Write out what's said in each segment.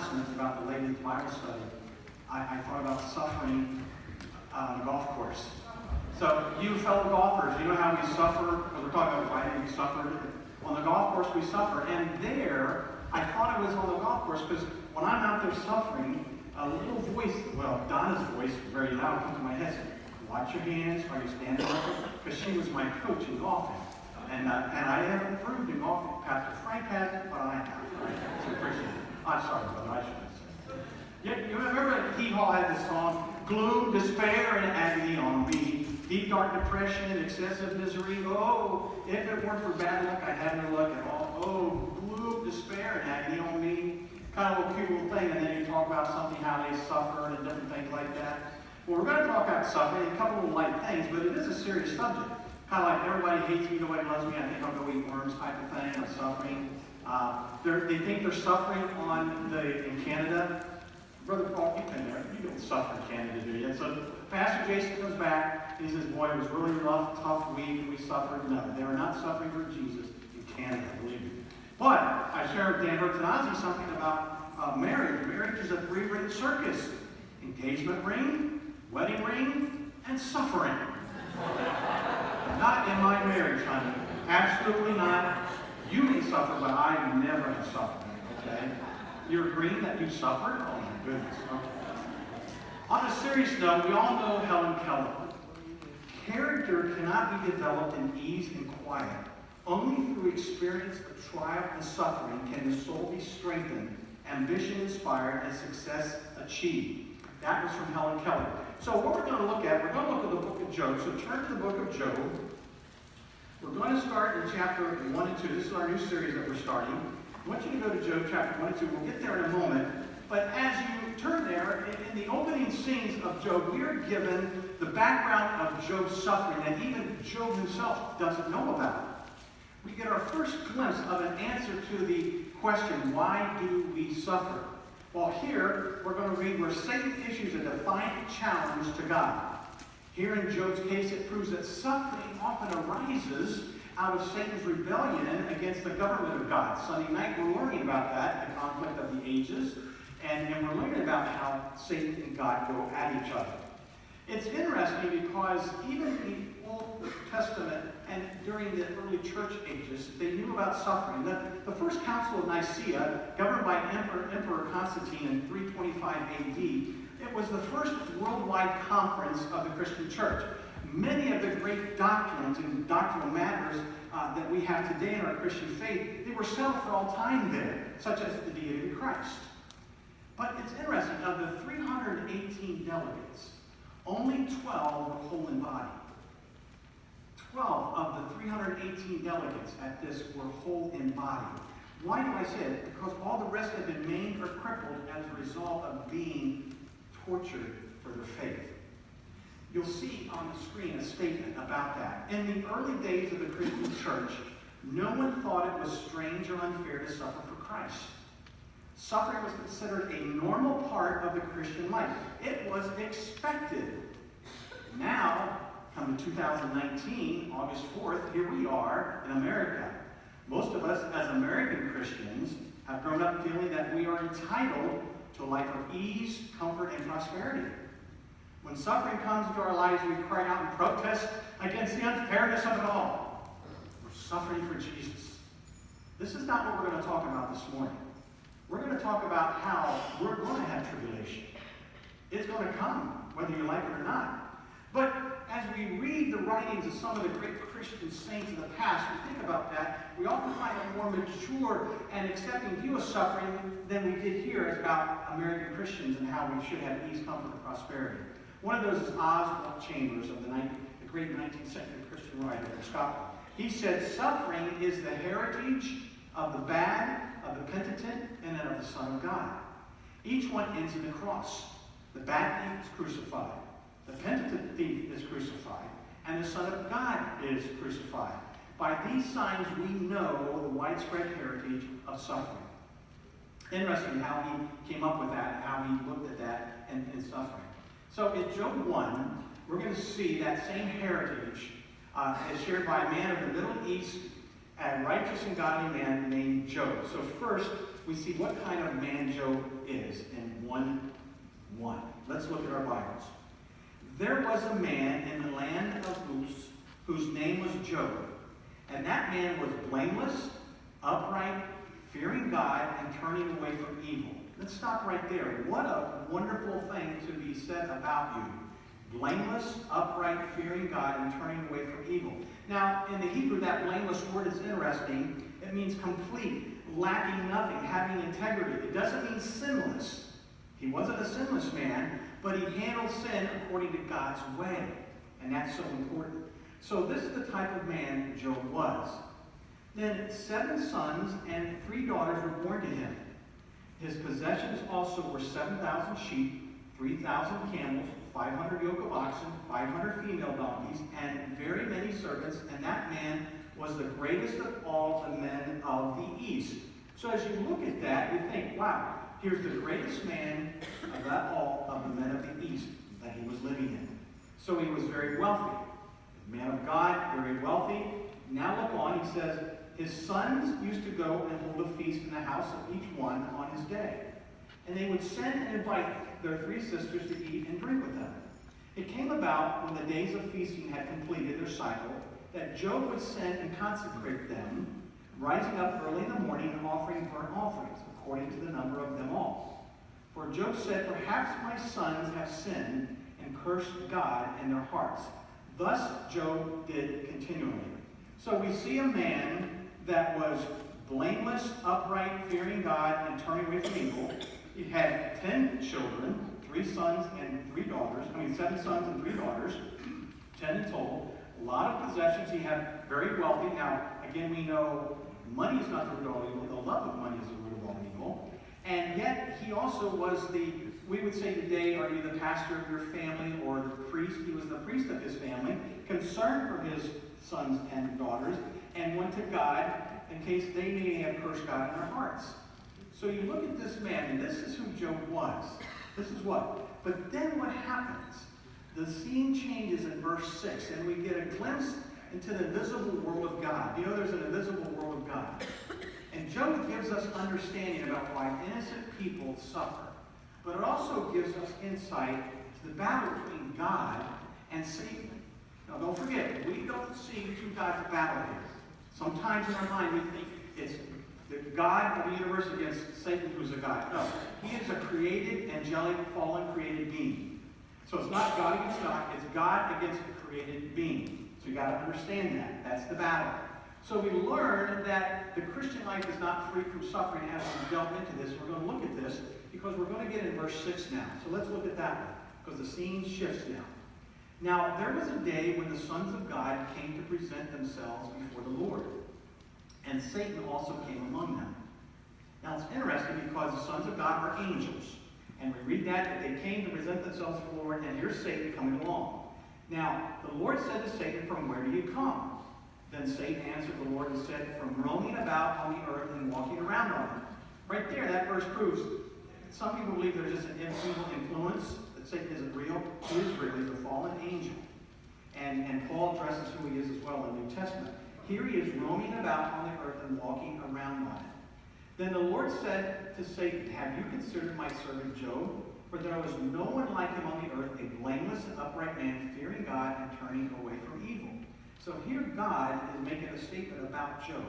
announcements about the latest Bible study, I thought about suffering on the golf course. So you fellow golfers, you know how we suffer, because we're talking about why we suffered. On the golf course we suffer, and there, I thought it was on the golf course, because when I'm out there suffering, a little voice, well, Donna's voice, very loud, comes to my head, said, watch your hands, are you standing up? Because she was my coach in golfing. And I haven't improved in golfing. Pastor Frank hasn't, but I have. So appreciate it. I'm sorry, brother, I shouldn't have said it. You remember Hee Haw had this song, gloom, despair, and agony on me. Deep, dark depression and excessive misery. Oh, if it weren't for bad luck, I'd have no luck at all. Oh, gloom, despair, and agony on me. Kind of a cute little thing, and then you talk about something, how they suffer and different things like that. Well, we're going to talk about suffering, a couple of light things, but it is a serious subject. Kind of like everybody hates me, nobody loves me, I think I'll go eat worms type of thing, of suffering. They think they're suffering in Canada. Brother Paul, you've been there. You don't suffer in Canada, do you? So Pastor Jason comes back, and he says, boy, it was really rough, tough week, and we suffered. No, they were not suffering for Jesus in Canada, believe me. But I shared with Dan Bertanazi something about marriage. Marriage is a three-ring circus. Engagement ring, wedding ring, and suffering. Not in my marriage, honey. Absolutely not. You may suffer, but I never have suffered. Okay? You're agreeing that you suffered? Oh my goodness. Okay. On a serious note, we all know Helen Keller. Character cannot be developed in ease and quiet. Only through experience of trial and suffering can the soul be strengthened, ambition inspired, and success achieved. That was from Helen Keller. So what we're going to look at, we're going to look at the book of Job. So turn to the book of Job. We're going to start in chapter 1 and 2. This is our new series that we're starting. I want you to go to Job chapter 1 and 2. We'll get there in a moment. But as you turn there, in the opening scenes of Job, we are given the background of Job's suffering that even Job himself doesn't know about. We get our first glimpse of an answer to the question, why do we suffer? Well, here, we're going to read where Satan issues a defiant challenge to God. Here in Job's case, it proves that suffering often arises out of Satan's rebellion against the government of God. Sunday night, we're learning about that, the conflict of the ages, and we're learning about how Satan and God go at each other. It's interesting because even in the Old Testament and during the early church ages, they knew about suffering. The first Council of Nicaea, governed by Emperor Constantine in 325 AD, it was the first worldwide conference of the Christian church. Many of the great doctrines and doctrinal matters that we have today in our Christian faith, they were settled for all time there, such as the deity of Christ. But it's interesting, of the 318 delegates, only 12 were whole in body. 12 of the 318 delegates at this were whole in body. Why do I say it? Because all the rest have been maimed or crippled as a result of being tortured for their faith. You'll see on the screen a statement about that. In the early days of the Christian church, no one thought it was strange or unfair to suffer for Christ. Suffering was considered a normal part of the Christian life. It was expected. Now, come to 2019, August 4th, here we are in America. Most of us, as American Christians, have grown up feeling that we are entitled to a life of ease, comfort, and prosperity. When suffering comes into our lives, we cry out and protest against the unfairness of it all. We're suffering for Jesus. This is not what we're going to talk about this morning. We're going to talk about how we're going to have tribulation. It's going to come, whether you like it or not. But as we read the writings of some of the great Christian saints of the past, we think about that, we often find a more mature and accepting view of suffering than we did here as about American Christians and how we should have ease, comfort, and prosperity. One of those is Oswald Chambers, of the great 19th century Christian writer from Scotland. He said, suffering is the heritage of the bad, of the penitent, and then of the Son of God. Each one ends in the cross. The bad thief is crucified. The penitent thief is crucified. And the Son of God is crucified. By these signs we know the widespread heritage of suffering. Interesting how he came up with that, and how he looked at that in suffering. So in Job 1, we're going to see that same heritage is shared by a man of the Middle East, a righteous and godly man named Job. So first, we see what kind of man Job is in 1:1. Let's look at our Bibles. There was a man in the land of Uz whose name was Job, and that man was blameless, upright, fearing God, and turning away from evil. Let's stop right there. What a wonderful thing to be said about you. Blameless, upright, fearing God, and turning away from evil. Now, in the Hebrew, that blameless word is interesting. It means complete, lacking nothing, having integrity. It doesn't mean sinless. He wasn't a sinless man, but he handled sin according to God's way. And that's so important. So this is the type of man Job was. Then 7 sons and 3 daughters were born to him. His possessions also were 7,000 sheep, 3,000 camels, 500 yoke of oxen, 500 female donkeys, and very many servants. And that man was the greatest of all the men of the East. So as you look at that, you think, wow, here's the greatest man of all of the men of the East that he was living in. So he was very wealthy. Man of God, very wealthy. Now look on, he says, his sons used to go and hold a feast in the house of each one on his day. And they would send and invite their 3 sisters to eat and drink with them. It came about, when the days of feasting had completed their cycle, that Job would send and consecrate them, rising up early in the morning and offering burnt offerings, according to the number of them all. For Job said, perhaps my sons have sinned and cursed God in their hearts. Thus Job did continually. So we see a man that was blameless, upright, fearing God, and turning away from evil. He had 10 children, 3 sons and 3 daughters. 7 sons and 3 daughters, 10 in total. A lot of possessions. He had very wealthy. Now, again, we know money is not the root of all evil. The love of money is the root of all evil. And yet, he also was we would say today, are you the pastor of your family or the priest? He was the priest of his family, concerned for his sons and daughters, and went to God in case they may have cursed God in their hearts. So you look at this man, and this is who Job was. This is what? But then what happens? The scene changes in verse 6, and we get a glimpse into the invisible world of God. You know, there's an invisible world of God. And Job gives us understanding about why innocent people suffer. But it also gives us insight to the battle between God and Satan. Now, don't forget, we don't see 2 gods battle here. Sometimes in our mind we think it's the God of the universe against Satan, who's a god. No, he is a created, angelic, fallen, created being. So it's not God against God, it's God against the created being. So you got to understand that. That's the battle. So we learn that the Christian life is not free from suffering as we delve into this. We're going to look at this because we're going to get in verse 6 now. So let's look at that one because the scene shifts now. Now, there was a day when the sons of God came to present themselves before the Lord, and Satan also came among them. Now, it's interesting because the sons of God are angels, and we read that they came to present themselves before the Lord, and here's Satan coming along. Now, the Lord said to Satan, from where do you come? Then Satan answered the Lord and said, from roaming about on the earth and walking around on it. Right there, that verse proves, some people believe there's just an evil influence, that Satan isn't real. He is real. He's a fallen angel. And Paul addresses who he is as well in the New Testament. Here he is roaming about on the earth and walking around on it. Then the Lord said to Satan, have you considered my servant Job? For there was no one like him on the earth, a blameless and upright man, fearing God and turning away from evil. So here God is making a statement about Job,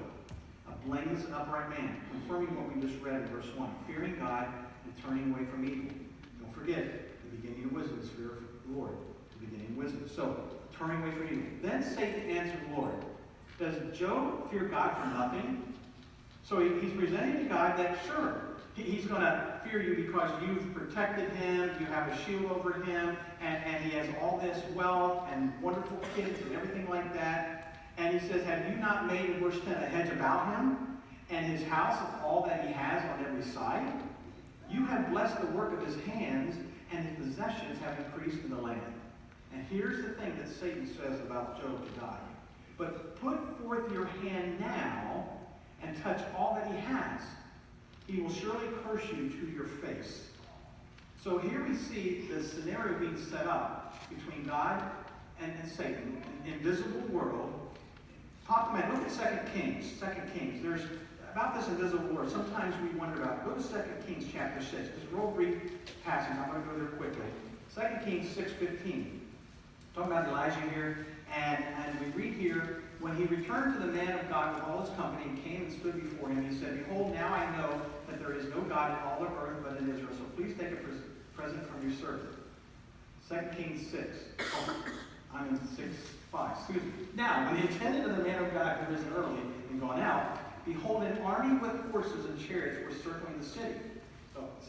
a blameless and upright man, confirming what we just read in verse 1, fearing God and turning away from evil. Don't forget, the beginning of wisdom is fear of the Lord, the beginning of wisdom. So, turning away from evil. Then Satan answered the Lord, does Job fear God for nothing? So he's presenting to God that, sure, he's going to fear you because you've protected him, you have a shield over him, and he has all this wealth and wonderful kids and everything like that. And he says, have you not made, in verse 10, a hedge about him and his house and all that he has on every side? You have blessed the work of his hands, and his possessions have increased in the land. And here's the thing that Satan says about Job to God. But put forth your hand now and touch all that he has. He will surely curse you to your face. So here we see the scenario being set up between God and Satan, an invisible world. Look at 2 Kings. 2 Kings. There's about this invisible war, sometimes we wonder about it. Go to 2 Kings chapter 6. Just a real brief passage. I'm going to go there quickly. 2 Kings 6:15. Talking about Elijah here. And we read here, when he returned to the man of God with all his company and came and stood before him, he said, Behold, now I know that there is no God in all the earth but in Israel. So please take a present from your servant. 2 Kings 6. I'm in 6:5. Excuse me. Now, when the attendant of the man of God had risen early and gone out, behold, an army with horses and chariots were circling the city.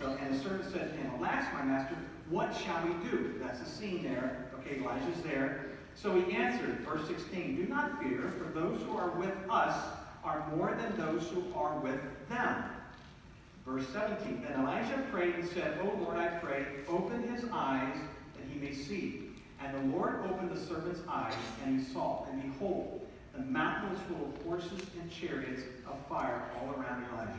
And the servant said to him, Alas, my master, what shall we do? That's the scene there. Okay, Elijah's there. So he answered, verse 16, Do not fear, for those who are with us are more than those who are with them. Verse 17, Then Elijah prayed and said, O Lord, I pray, open his eyes that he may see. And the Lord opened the servant's eyes, and he saw, and behold, the mountain was full of horses and chariots of fire all around Elijah.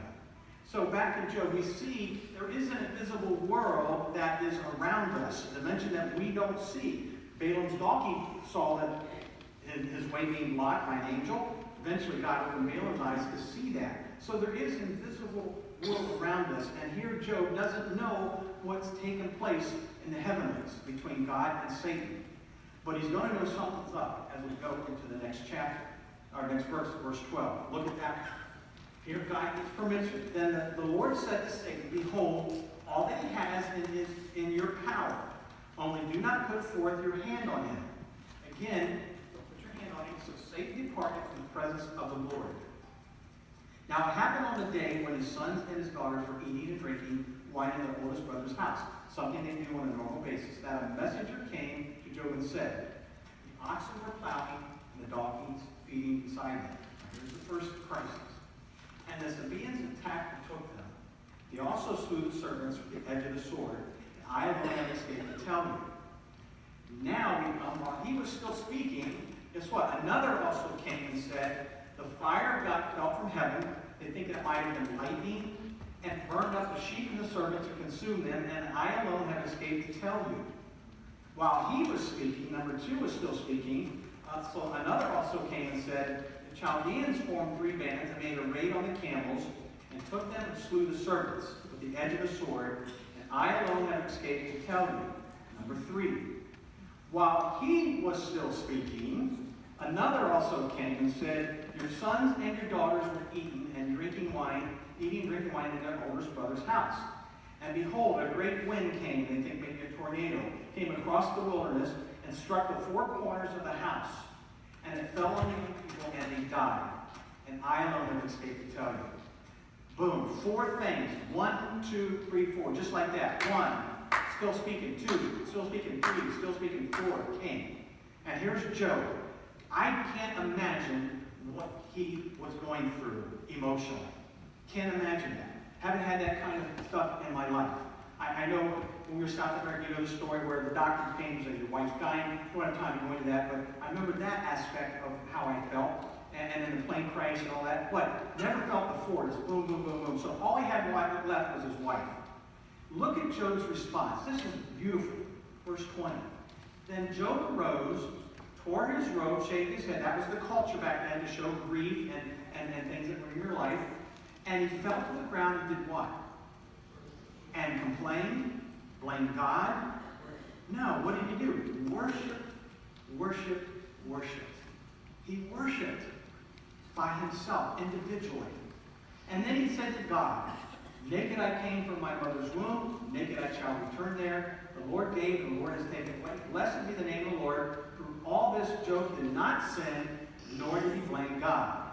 So back in Job, we see there is an invisible world that is around us, a dimension that we don't see. Balaam's donkey saw that his way being blocked by an angel. Eventually God opened Balaam's eyes to see that. So there is an invisible world around us. And here Job doesn't know what's taken place in the heavenlies between God and Satan. But he's going to know something's up as we go into the next chapter, our next verse, verse 12. Look at that. Here God gives permission. Then the Lord said to Satan, Behold, all that he has is in your power. Only do not put forth your hand on him. Again, don't put your hand on him. So Satan departed from the presence of the Lord. Now it happened on the day when his sons and his daughters were eating and drinking wine in their oldest brother's house, something they do on a normal basis, that a messenger came to Job and said, The oxen were plowing and the donkeys feeding beside them. Here's the first crisis. And the Sabaeans attacked and took them. He also slew the servants with the edge of the sword. And I alone have escaped to tell you. Now, while he was still speaking, guess what? Another also came and said, The fire of God fell from heaven. They think it might have been lightning, and burned up the sheep and the servants to consume them, and I alone have escaped to tell you. While he was speaking, number two was still speaking, so another also came and said, The Chaldeans formed 3 bands and made a raid on the camels, and took them and slew the servants with the edge of a sword, and I alone have escaped to tell you. Number 3. While he was still speaking, another also came and said, Your sons and your daughters were eating and drinking wine in their oldest brother's house. And behold, a great wind came, they think maybe a tornado, came across the wilderness and struck the 4 corners of the house. And it fell on the young people, and they died. And I alone have escaped to tell you. Boom. 4 things. 1, 2, 3, 4. Just like that. 1, still speaking. 2, still speaking. 3, still speaking. 4, came. And here's Job. I can't imagine what he was going through emotionally. Can't imagine that. Haven't had that kind of stuff in my life. I know when we were South America, you know the story where the doctor came and said, Your wife's dying. We don't have time to go into that, but I remember that aspect of how I felt. And then the plane crash and all that. What? Never felt before. Just boom, boom, boom, boom. So all he had left was his wife. Look at Job's response. This is beautiful. Verse 20. Then Job arose, tore his robe, shaved his head. That was the culture back then to show grief and things that were in your life. And he fell to the ground and did what? And complained? Blamed God? No, what did he do? Worship, worship, worship. He worshiped by himself, individually. And then he said to God, Naked I came from my mother's womb, naked I shall return there. The Lord gave, and the Lord has taken away. Blessed be the name of the Lord. Through all this, Job did not sin, nor did he blame God.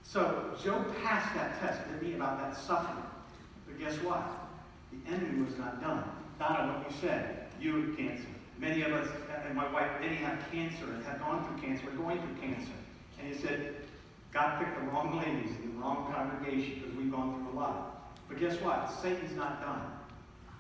So Job passed that test, didn't he, about that suffering. But guess what? The enemy was not done. Donna, what you said, you had cancer. Many of us, and my wife, many have cancer and have gone through cancer, we're going through cancer. And he said, God picked the wrong ladies in the wrong congregation because we've gone through a lot. But guess what? Satan's not done.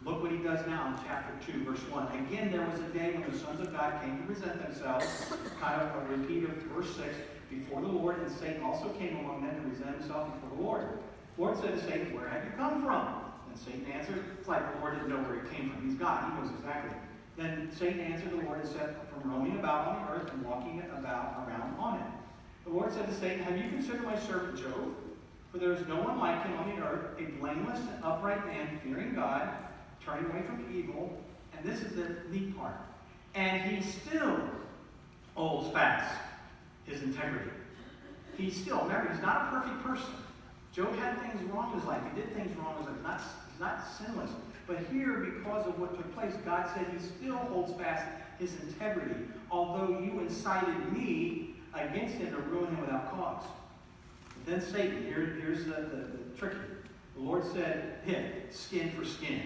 Look what he does now in chapter 2, verse 1. Again, there was a day when the sons of God came to present themselves, kind of a repeat of verse 6, before the Lord, and Satan also came among them to present himself before the Lord. The Lord said to Satan, Where have you come from? And Satan answered, It's like the Lord didn't know where he came from. He's God. He knows exactly. Then Satan answered the Lord and said, From roaming about on the earth and walking about around on it. The Lord said to Satan, Have you considered my servant Job? For there is no one like him on the earth, a blameless and upright man, fearing God, turning away from evil. And this is the neat part. And he still holds fast his integrity. Remember, he's not a perfect person. Job had things wrong in his life. He did things wrong in his life. He's not sinless. But here, because of what took place, God said he still holds fast his integrity, although you incited me against him to ruin him without cause. But then Satan, here's the tricky. The Lord said, skin for skin.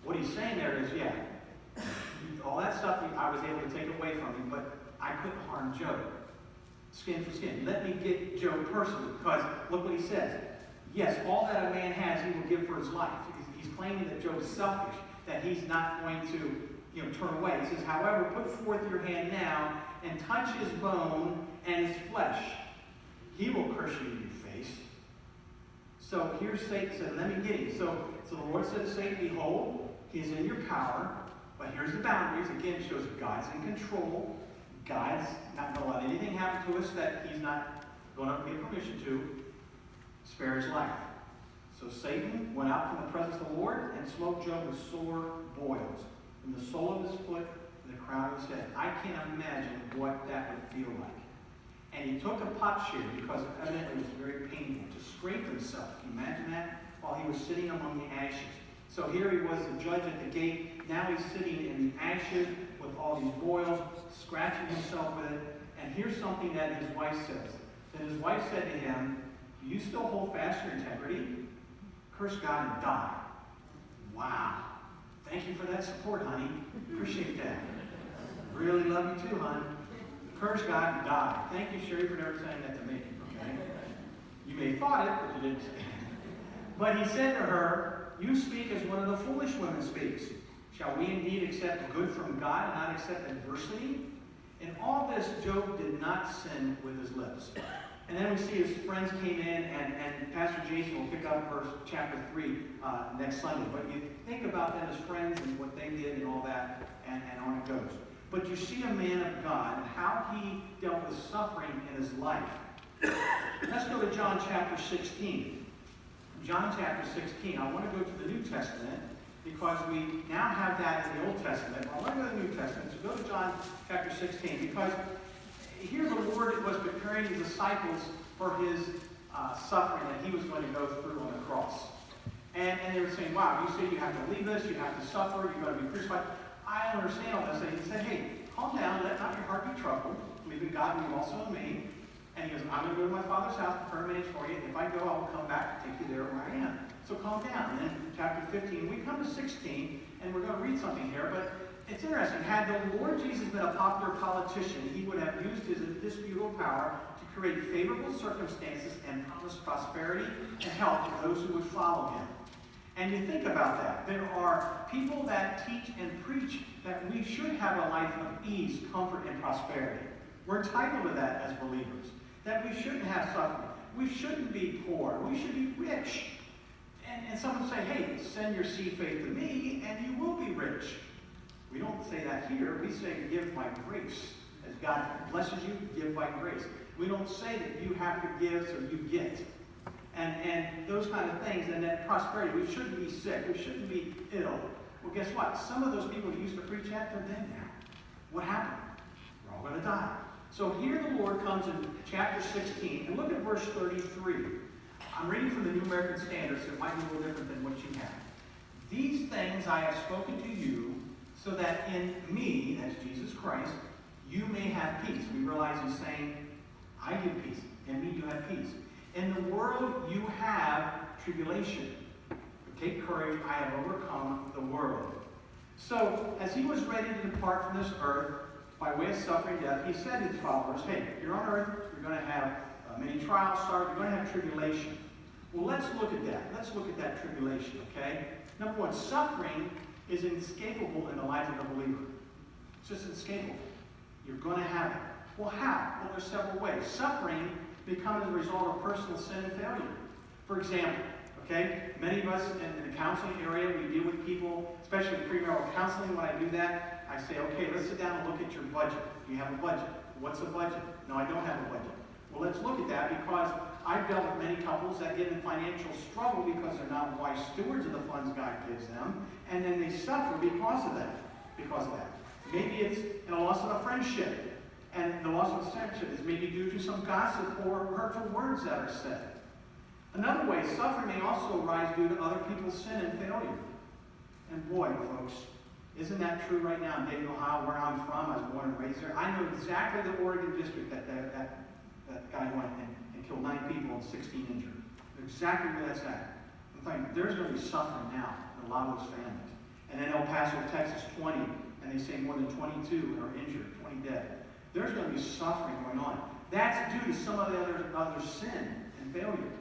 What he's saying there is, all that stuff I was able to take away from him, but I couldn't harm Job. Skin for skin. Let me get Job personally, because look what he says. Yes, all that a man has, he will give for his life. He's claiming that Job's selfish, that he's not going to turn away. He says, however, put forth your hand now and touch his bone and his flesh. He will curse you in your face. So here's Satan said, let me get him. So the Lord said to Satan, behold, he is in your power, but here's the boundaries. Again, it shows God's in control. God's not going to let anything happen to us that he's not going to give permission to. Spare his life. So Satan went out from the presence of the Lord and smote Job with sore boils, from the sole of his foot to the crown of his head. I can't imagine what that would feel like. And he took a potsherd, because evidently it was very painful, to scrape himself. Can you imagine that? While he was sitting among the ashes. So here he was, the judge at the gate. Now he's sitting in the ashes with all these boils, scratching himself with it. And here's something that his wife says. Then his wife said to him, do you still hold fast your integrity? Curse God and die. Wow. Thank you for that support, honey. Appreciate that. Really love you too, hon. Curse God and die. Thank you, Sherry, for never saying that to me. Okay? You may have thought it, but you didn't say it. But he said to her, you speak as one of the foolish women speaks. Shall we indeed accept good from God and not accept adversity? In all this, Job did not sin with his lips. And then we see his friends came in, and Pastor Jason will pick up chapter 3 next Sunday. But you think about them as friends and what they did and all that, and on it goes. But you see a man of God and how he dealt with suffering in his life. Let's go to John chapter 16. John chapter 16. I want to go to the New Testament because we now have that in the Old Testament. I want to go to the New Testament. So go to John chapter 16 because here the Lord was preparing his disciples for his suffering that he was going to go through on the cross. And they were saying, wow, you say you have to leave this, you have to suffer, you're going to be crucified. I don't understand all this. And he said, hey, calm down, let not your heart be troubled. Believe in God, believe also in me. And he goes, I'm going to go to my Father's house, prepare a manage for you. And if I go, I will come back and take you there where I am. So calm down. And then chapter 15, we come to 16, and we're going to read something here. But it's interesting. Had the Lord Jesus been a popular politician, he would have used his indisputable power to create favorable circumstances and promise prosperity and help to those who would follow him. And you think about that. There are people that teach and preach that we should have a life of ease, comfort, and prosperity. We're entitled to that as believers. That we shouldn't have suffering. We shouldn't be poor. We should be rich. And someone say, hey, send your seed faith to me and you will be rich. We don't say that here. We say give by grace. As God blesses you, give by grace. We don't say that you have to give so you get. And those kind of things, and that prosperity. We shouldn't be sick. We shouldn't be ill. Well, guess what? Some of those people who used to preach that, they're dead now. What happened? We're all going to die. So here the Lord comes in chapter 16, and look at verse 33. I'm reading from the New American Standard, so it might be a little different than what you have. These things I have spoken to you, so that in me, that's Jesus Christ, you may have peace. We realize he's saying, I give peace. In me you have peace. In the world you have tribulation. But take courage, I have overcome the world. So, as he was ready to depart from this earth, by way of suffering death, he said to his followers, hey, you're on earth, you're going to have many trials start, you're going to have tribulation. Well, let's look at that. Let's look at that tribulation, okay? Number one, suffering is inescapable in the life of a believer. It's just inescapable. You're going to have it. Well, how? Well, there's several ways. Suffering becomes a result of personal sin and failure. For example, okay, many of us in the counseling area, we deal with people, especially premarital counseling. When I do that, I say, okay, let's sit down and look at your budget. Do you have a budget? What's a budget? No, I don't have a budget. Well, let's look at that because I've dealt with many couples that get in financial struggle because they're not wise stewards of the funds God gives them, and then they suffer because of that. Maybe it's a loss of a friendship, and the loss of a friendship is maybe due to some gossip or hurtful words that are said. Another way, suffering may also arise due to other people's sin and failure. And boy, folks, isn't that true right now in Dayton, Ohio, where I'm from? I was born and raised there. I know exactly the Oregon district that guy went and killed 9 people and 16 injured. Exactly where that's at. In fact, there's going to be suffering now in a lot of those families. And then El Paso, Texas, 20, and they say more than 22 are injured, 20 dead. There's going to be suffering going on. That's due to some of the other sin and failure.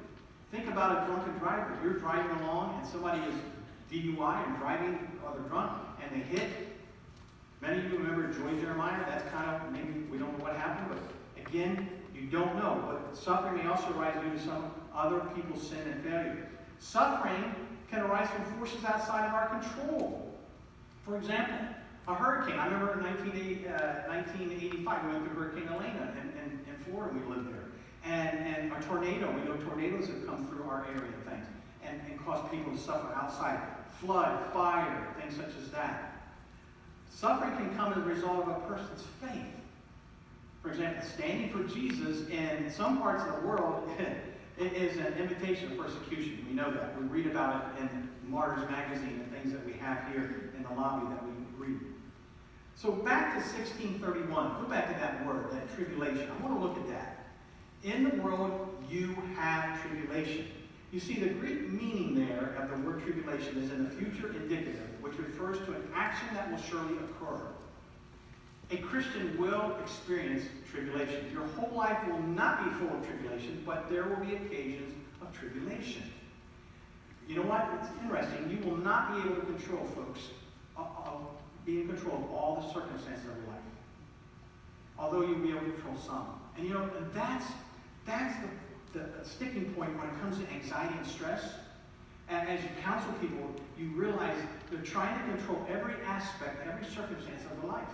Think about a drunken driver. You're driving along and somebody is DUI and driving, or they're drunk, and they hit. Many of you remember Joy Jeremiah. That's kind of, maybe we don't know what happened, but again, you don't know. But suffering may also arise due to some other people's sin and failure. Suffering can arise from forces outside of our control. For example, a hurricane. I remember in 1985, we went through Hurricane Elena in Florida. We lived there. And a tornado. We know tornadoes have come through our area and things and caused people to suffer outside. Flood, fire, things such as that. Suffering can come as a result of a person's faith. For example, standing for Jesus in some parts of the world it is an invitation of persecution. We know that. We read about it in Martyrs magazine and things that we have here in the lobby that we read. So back to 1631. Go back to that word, that tribulation. I want to look at that. In the world, you have tribulation. You see, the Greek meaning there of the word tribulation is in the future indicative, which refers to an action that will surely occur. A Christian will experience tribulation. Your whole life will not be full of tribulation, but there will be occasions of tribulation. You know what? It's interesting. You will not be able to control, folks, be in control of all the circumstances of your life. Although you'll be able to control some. And you know, and that's the sticking point when it comes to anxiety and stress. And as you counsel people, you realize they're trying to control every aspect, every circumstance of their life.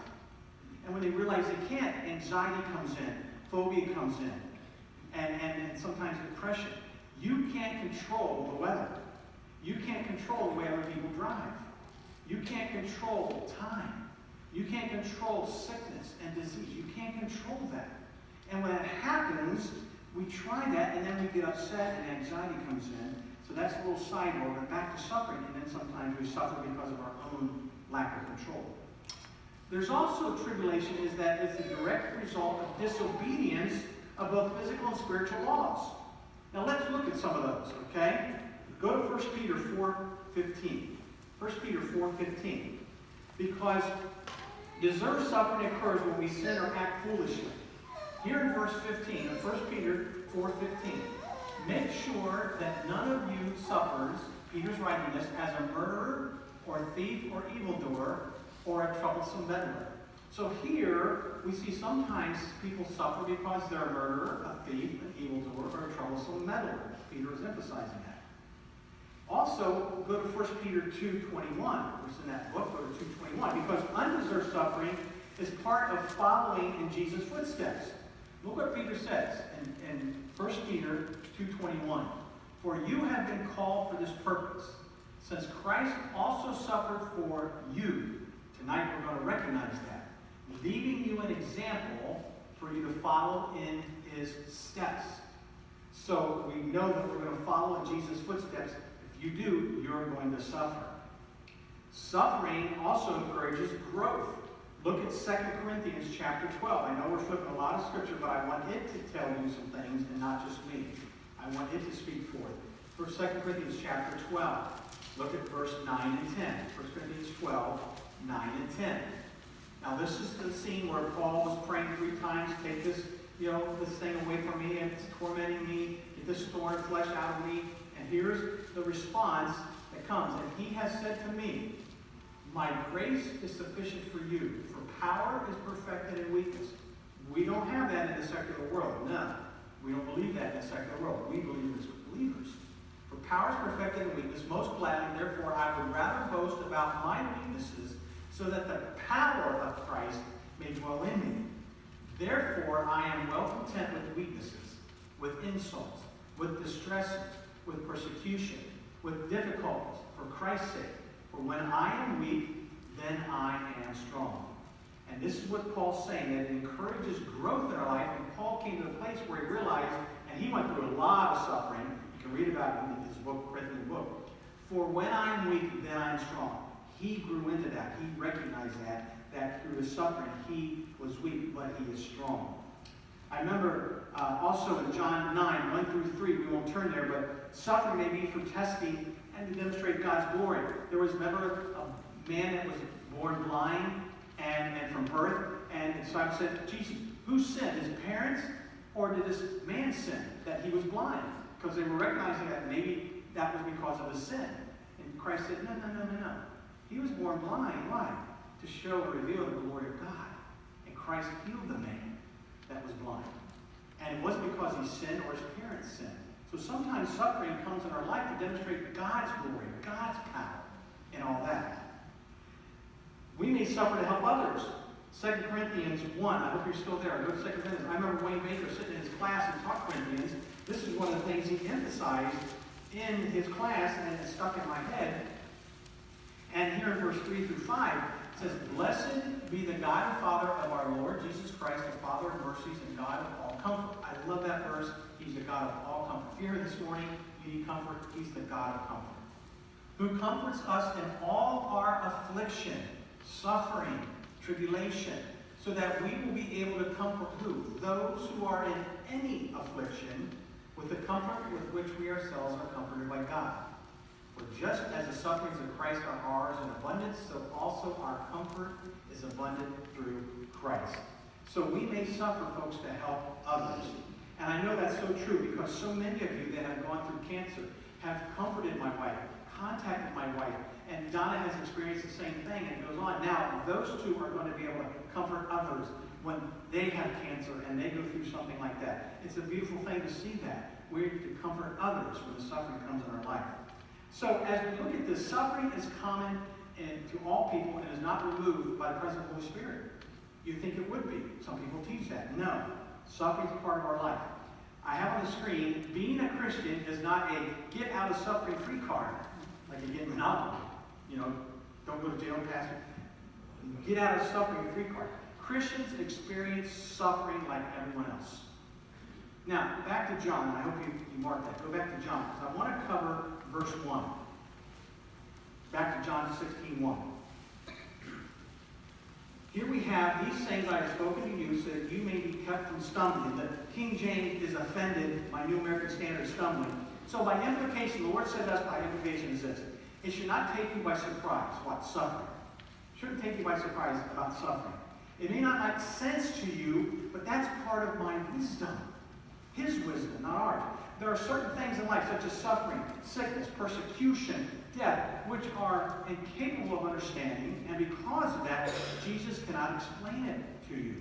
And when they realize they can't, anxiety comes in, phobia comes in, and sometimes depression. You can't control the weather. You can't control the way other people drive. You can't control time. You can't control sickness and disease. You can't control that. And when that happens, we try that, and then we get upset, and anxiety comes in. So that's a little sidebar, but back to suffering, and then sometimes we suffer because of our own lack of control. There's also tribulation is that it's the direct result of disobedience of both physical and spiritual laws. Now let's look at some of those, okay? Go to 1 Peter 4:15. 1 Peter 4:15. Because deserved suffering occurs when we sin or act foolishly. Here in verse 15 of 1 Peter 4:15. Make sure that none of you suffers, Peter's writing this, as a murderer or a thief or evildoer or a troublesome meddler. So here we see sometimes people suffer because they're a murderer, a thief, an evildoer, or a troublesome meddler. Peter is emphasizing that. Also, go to 1 Peter 2:21. It's in that book, go to 2:21. Because undeserved suffering is part of following in Jesus' footsteps. Look what Peter says in 1 Peter 2:21. For you have been called for this purpose, since Christ also suffered for you. Tonight we're going to recognize that. Leaving you an example for you to follow in his steps. So we know that we're going to follow in Jesus' footsteps. If you do, you're going to suffer. Suffering also encourages growth. Look at 2 Corinthians chapter 12. I know we're flipping a lot of scripture, but I want it to tell you some things and not just me. I want it to speak for it. For 2 Corinthians chapter 12, look at verse 9 and 10. 1 Corinthians 12, 9 and 10. Now this is the scene where Paul was praying 3 times, take this, this thing away from me, and it's tormenting me, get this thorn of flesh out of me. And here's the response that comes. And he has said to me, my grace is sufficient for you, for power is perfected in weakness. We don't have that in the secular world. No. We don't believe that in the secular world. We believe as believers. For power is perfected in weakness, most gladly, therefore I would rather boast about my weaknesses, so that the power of Christ may dwell in me. Therefore I am well content with weaknesses, with insults, with distresses, with persecution, with difficulties, for Christ's sake. For when I am weak, then I am strong. And this is what Paul's saying, that it encourages growth in our life. And Paul came to a place where he realized, and he went through a lot of suffering. You can read about it in his book, Corinthian book. For when I'm weak, then I'm strong. He grew into that. He recognized that through his suffering, he was weak, but he is strong. I remember also in John 9, 1 through 3, we won't turn there, but suffering may be for testing and to demonstrate God's glory. There was, remember, a man that was born blind and from birth, and the disciples said, Jesus, who sinned, his parents, or did this man sin, that he was blind? Because they were recognizing that maybe that was because of his sin. And Christ said, no. He was born blind. Why? To show or reveal the glory of God. And Christ healed the man that was blind. And it wasn't because he sinned or his parents sinned. So sometimes suffering comes in our life to demonstrate God's glory, God's power, and all that. We may suffer to help others. 2 Corinthians 1, I hope you're still there. Go to 2 Corinthians. I remember Wayne Baker sitting in his class and taught Corinthians. This is one of the things he emphasized in his class, and it stuck in my head. And here in verse 3 through 5, it says, Blessed be the God and Father of our Lord Jesus Christ, the Father of mercies and God of all comfort. I love that verse. He's the God of all comfort. If you're here this morning, you need comfort. He's the God of comfort. Who comforts us in all our affliction, suffering, tribulation, so that we will be able to comfort who? Those who are in any affliction, with the comfort with which we ourselves are comforted by God. For just as the sufferings of Christ are ours in abundance, so also our comfort is abundant through Christ. So we may suffer, folks, to help others. And I know that's so true because so many of you that have gone through cancer have comforted my wife, contacted my wife, and Donna has experienced the same thing, and it goes on. Now, those two are going to be able to comfort others when they have cancer and they go through something like that. It's a beautiful thing to see that. We're to comfort others when the suffering comes in our life. So as we look at this, suffering is common to all people and is not removed by the presence of the Holy Spirit. You think it would be. Some people teach that. No. Suffering is part of our life. I have on the screen, being a Christian is not a get-out-of-suffering-free card, like you get in Monopoly. You know, don't go to jail, Pastor. Get out of suffering free card. Christians experience suffering like everyone else. Now, back to John. I hope you mark that. Go back to John, because I want to cover verse 1. Back to John 16:1. Here we have these things I have spoken to you so that you may be kept from stumbling. The King James is offended. My New American Standard is stumbling. So by implication, the Lord said to us by implication is this. It should not take you by surprise. What? Suffering. It shouldn't take you by surprise about suffering. It may not make sense to you, but that's part of my wisdom. His wisdom, not ours. There are certain things in life, such as suffering, sickness, persecution, death, which are incapable of understanding, and because of that, Jesus cannot explain it to you.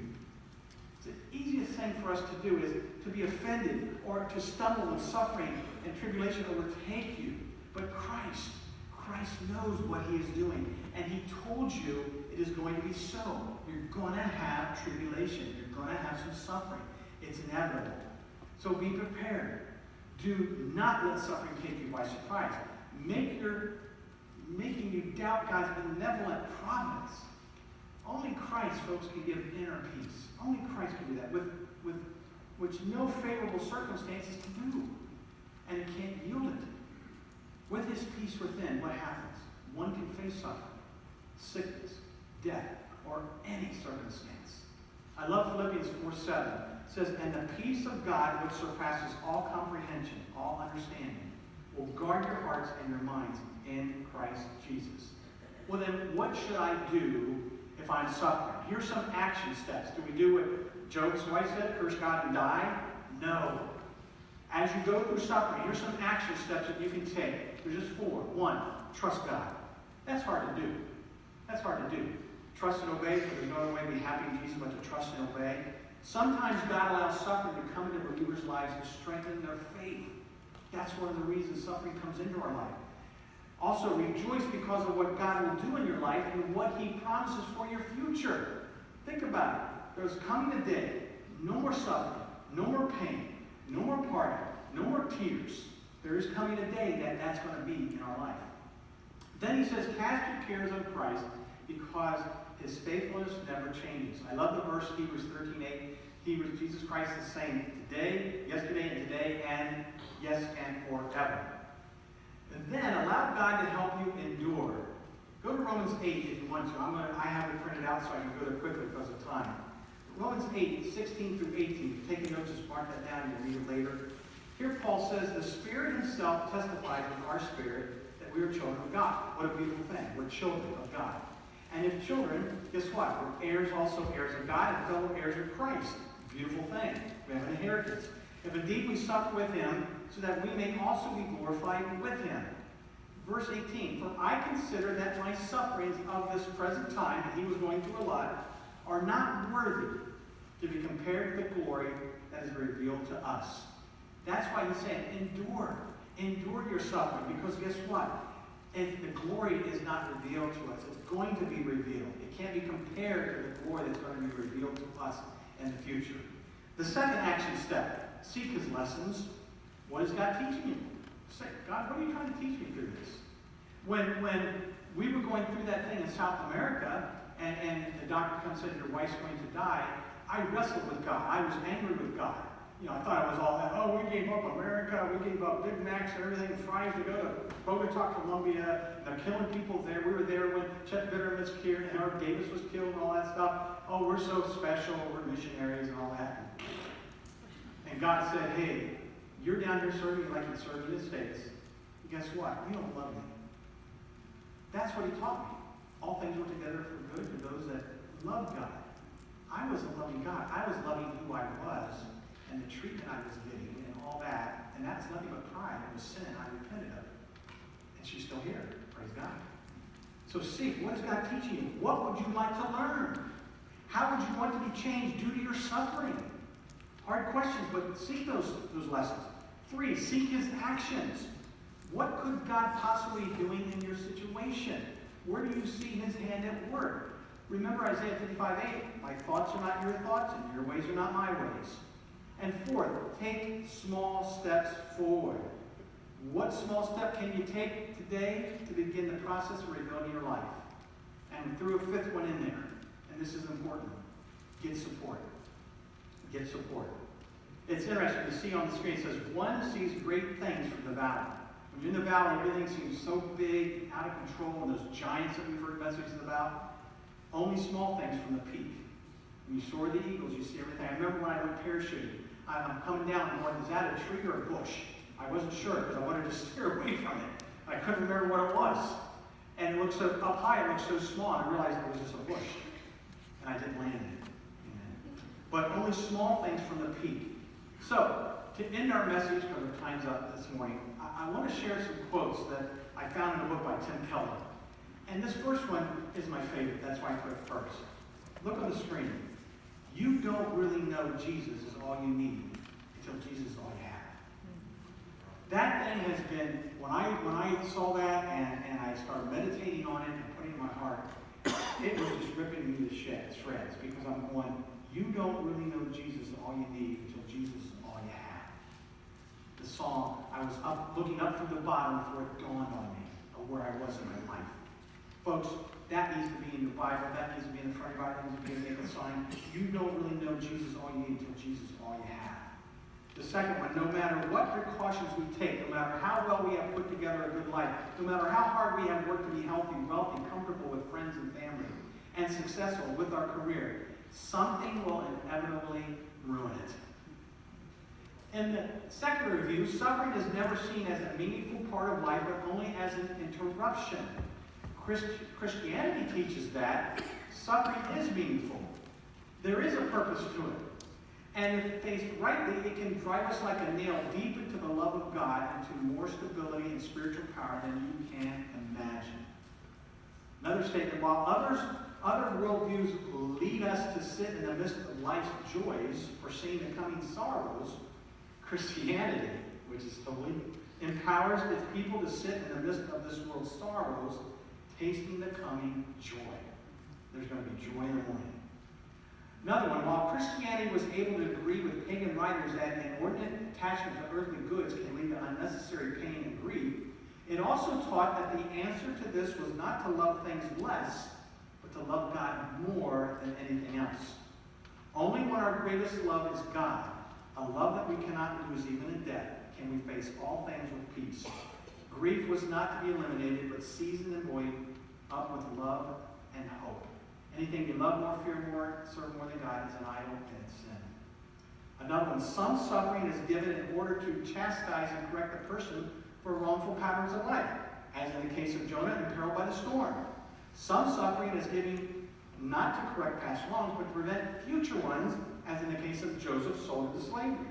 The easiest thing for us to do is to be offended or to stumble when suffering and tribulation overtake you. But Christ knows what he is doing. And he told you it is going to be so. You're going to have tribulation. You're going to have some suffering. It's inevitable. So be prepared. Do not let suffering take you by surprise. Making you doubt God's benevolent providence. Only Christ, folks, can give inner peace. Only Christ can do that, with which no favorable circumstances can do. And it can't yield it. With his peace within, what happens? One can face suffering, sickness, death, or any circumstance. I love Philippians 4:7. It says, and the peace of God, which surpasses all comprehension, all understanding, will guard your hearts and your minds in Christ Jesus. Well then, what should I do if I'm suffering? Here's some action steps. Do we do what Job's wife said, curse God and die? No. As you go through suffering, here's some action steps that you can take. There's just 4. 1, trust God. That's hard to do. That's hard to do. Trust and obey, because there's no other way to be happy in Jesus but to trust and obey. Sometimes God allows suffering to come into believers' lives to strengthen their faith. That's one of the reasons suffering comes into our life. Also, rejoice because of what God will do in your life and what he promises for your future. Think about it. There's coming a day, no more suffering, no more pain, no more partying, No more tears. There is coming a day that that's going to be in our life. Then he says, cast your cares on Christ because his faithfulness never changes. I love the verse, Hebrews 13:8. Jesus Christ is saying today, yesterday, and today, and yes, and forever. And then allow God to help you endure. Go to Romans 8 if you want to. I have it printed out so I can go there quickly because of time. Romans 8, 16 through 18. If you're taking notes, just mark that down. You'll read it later. Here Paul says, the Spirit himself testifies with our spirit that we are children of God. What a beautiful thing. We're children of God. And if children, guess what? We're heirs, also heirs of God, and fellow heirs of Christ. Beautiful thing. We have an inheritance. If indeed we suffer with him, so that we may also be glorified with him. Verse 18, for I consider that my sufferings of this present time, and he was going through a lot, are not worthy to be compared to the glory that is revealed to us. That's why he's saying, endure. Endure your suffering, because guess what? If the glory is not revealed to us, it's going to be revealed. It can't be compared to the glory that's going to be revealed to us in the future. The second action step, seek his lessons. What is God teaching you? Say, God, what are you trying to teach me through this? When we were going through that thing in South America, and the doctor comes and said, your wife's going to die, I wrestled with God. I was angry with God. You know, I thought I was all that, oh, we gave up America, we gave up Big Macs and everything, fries to go to Bogota, Colombia. They're killing people there. We were there when Chet Bitter was killed and Howard Davis was killed and all that stuff. Oh, we're so special, we're missionaries and all that. And God said, hey, you're down here serving like you serve in the States. And guess what? You don't love me. That's what he taught me. All things work together for good for those that love God. I was a loving God. I was loving who I was and the treatment I was getting and all that. And that's nothing but pride. It was sin. I repented of it. And she's still here. Praise God. So seek. What is God teaching you? What would you like to learn? How would you want to be changed due to your suffering? Hard questions, but seek those lessons. 3, seek his actions. What could God possibly be doing in your situation? Where do you see his hand at work? Remember Isaiah 55:8. My thoughts are not your thoughts, and your ways are not my ways. And 4th, take small steps forward. What small step can you take today to begin the process of rebuilding your life? And we threw a 5th one in there, and this is important. Get support. Get support. It's interesting to see on the screen. It says, one sees great things from the valley. When you're in the valley, everything seems so big, out of control, and those giants that we've heard messages about. Only small things from the peak. When you soar the eagles, you see everything. I remember when I went parachuting. I'm coming down and going, is that a tree or a bush? I wasn't sure because I wanted to steer away from it. I couldn't remember what it was. And it looked so up high, it looked so small, and I realized it was just a bush. And I didn't land in it. But only small things from the peak. So, to end our message, because our time's up this morning, I want to share some quotes that I found in a book by Tim Keller. And this first one is my favorite. That's why I put it first. Look on the screen. You don't really know Jesus is all you need until Jesus is all you have. That thing has been, when I saw that and I started meditating on it and putting it in my heart, it was just ripping me to shreds because I'm going, you don't really know Jesus is all you need until Jesus is all you have. The song, I was looking up from the bottom before it dawned on me of where I was in my life. Folks, that needs to be in your Bible. That needs to be in the front of your Bible. That needs to be in the sign. You don't really know Jesus all you need until Jesus is all you have. The second one, no matter what precautions we take, no matter how well we have put together a good life, no matter how hard we have worked to be healthy, wealthy, comfortable with friends and family, and successful with our career, something will inevitably ruin it. In the secular view, suffering is never seen as a meaningful part of life, but only as an interruption. Christianity teaches that suffering is meaningful. There is a purpose to it. And if faced rightly, it can drive us like a nail deep into the love of God, into more stability and spiritual power than you can imagine. Another statement, while other worldviews lead us to sit in the midst of life's joys, foreseeing the coming sorrows, Christianity, which is totally, empowers its people to sit in the midst of this world's sorrows, tasting the coming joy. There's going to be joy in the morning. Another one, while Christianity was able to agree with pagan writers that an inordinate attachment to earthly goods can lead to unnecessary pain and grief, it also taught that the answer to this was not to love things less, but to love God more than anything else. Only when our greatest love is God, a love that we cannot lose even in death, can we face all things with peace. Grief was not to be eliminated, but seasoned and buoyed up with love and hope. Anything you love more, fear more, serve more than God is an idol and it's sin. Another one, some suffering is given in order to chastise and correct a person for wrongful patterns of life, as in the case of Jonah imperiled by the storm. Some suffering is given not to correct past wrongs, but to prevent future ones, as in the case of Joseph sold into slavery.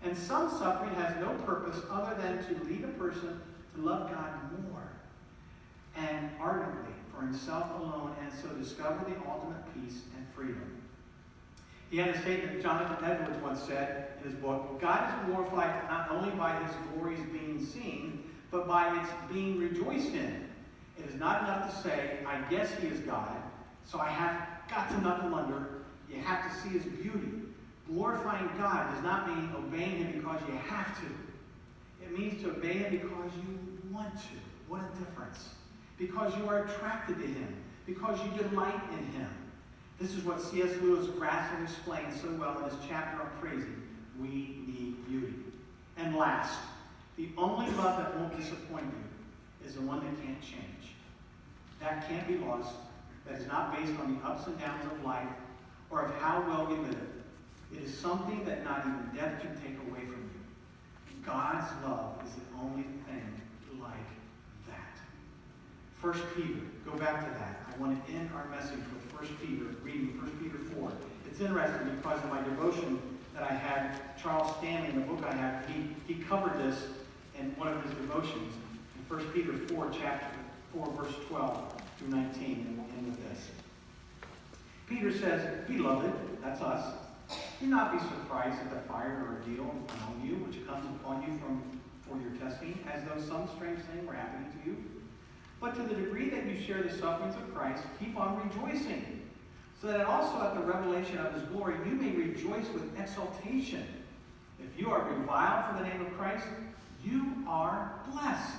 And some suffering has no purpose other than to lead a person to love God more and ardently for himself alone, and so discover the ultimate peace and freedom. He had a statement Jonathan Edwards once said in his book, God is glorified not only by his glories being seen, but by its being rejoiced in. It is not enough to say, I guess he is God, so I have got to knuckle under. You have to see his beauty. Glorifying God does not mean obeying him because you have to. It means to obey him because you want to. What a difference. Because you are attracted to him. Because you delight in him. This is what C.S. Lewis Grassley explained so well in his chapter on praising. We need beauty. And last, the only love that won't disappoint you is the one that can't change. That can't be lost. That is not based on the ups and downs of life or of how well you live. It is something that not even death can take away from you. God's love is the only thing like that. 1 Peter, go back to that. I want to end our message with 1 Peter, reading 1 Peter 4. It's interesting because in my devotion that I had, Charles Stanley, in the book I have, he covered this in one of his devotions in 1 Peter 4, chapter 4, verse 12 through 19, and we'll end with this. Peter says, Beloved, that's us, do not be surprised at the fire or ordeal among you, which comes upon you for your testing, as though some strange thing were happening to you. But to the degree that you share the sufferings of Christ, keep on rejoicing, so that also at the revelation of his glory you may rejoice with exultation. If you are reviled for the name of Christ, you are blessed,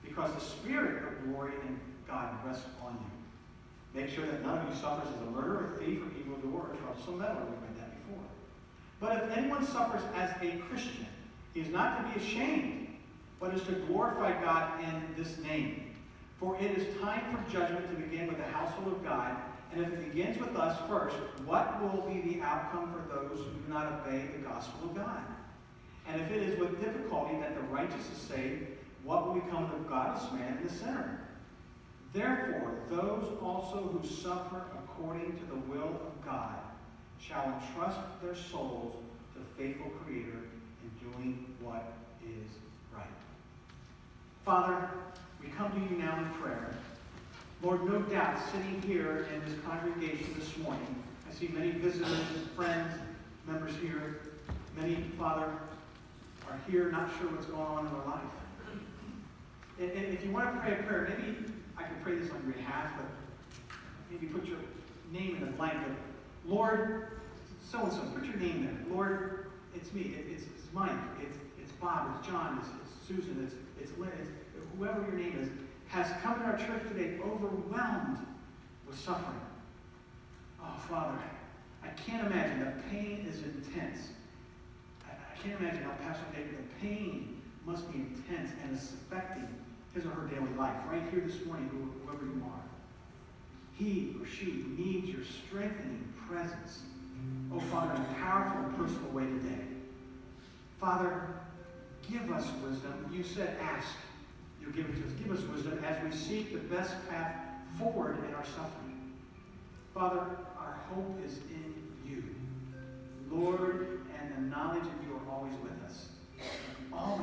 because the Spirit of glory and God rests on you. Make sure that none of you suffers as a murderer, thief, or evildoer, or troublesome meddler. We've read that before. But if anyone suffers as a Christian, he is not to be ashamed, but is to glorify God in this name. For it is time for judgment to begin with the household of God, and if it begins with us first, what will be the outcome for those who do not obey the gospel of God? And if it is with difficulty that the righteous is saved, what will become of the godless man and the sinner? Therefore, those also who suffer according to the will of God shall entrust their souls to the faithful Creator in doing what is right. Father, we come to you now in prayer. Lord, no doubt, sitting here in this congregation this morning, I see many visitors, friends, members here. Many, Father, are here not sure what's going on in their life. And if you want to pray a prayer, maybe I can pray this on your behalf, but maybe put your name in the blank. But Lord, so-and-so, put your name there. Lord, it's me. It's Mike. It's Bob. It's John. It's Susan. It's Lynn. It's whoever your name is, has come to our church today overwhelmed with suffering. Oh, Father, I can't imagine. The pain is intense. I can't imagine how Pastor David, the pain must be intense and it's affecting his or her daily life. Right here this morning, whoever you are. He or she needs your strengthening presence. Oh, Father, in a powerful and personal way today. Father, give us wisdom. You said ask. You'll give it to us. Give us wisdom as we seek the best path forward in our suffering. Father, our hope is in you. Lord, and the knowledge that you are always with us. All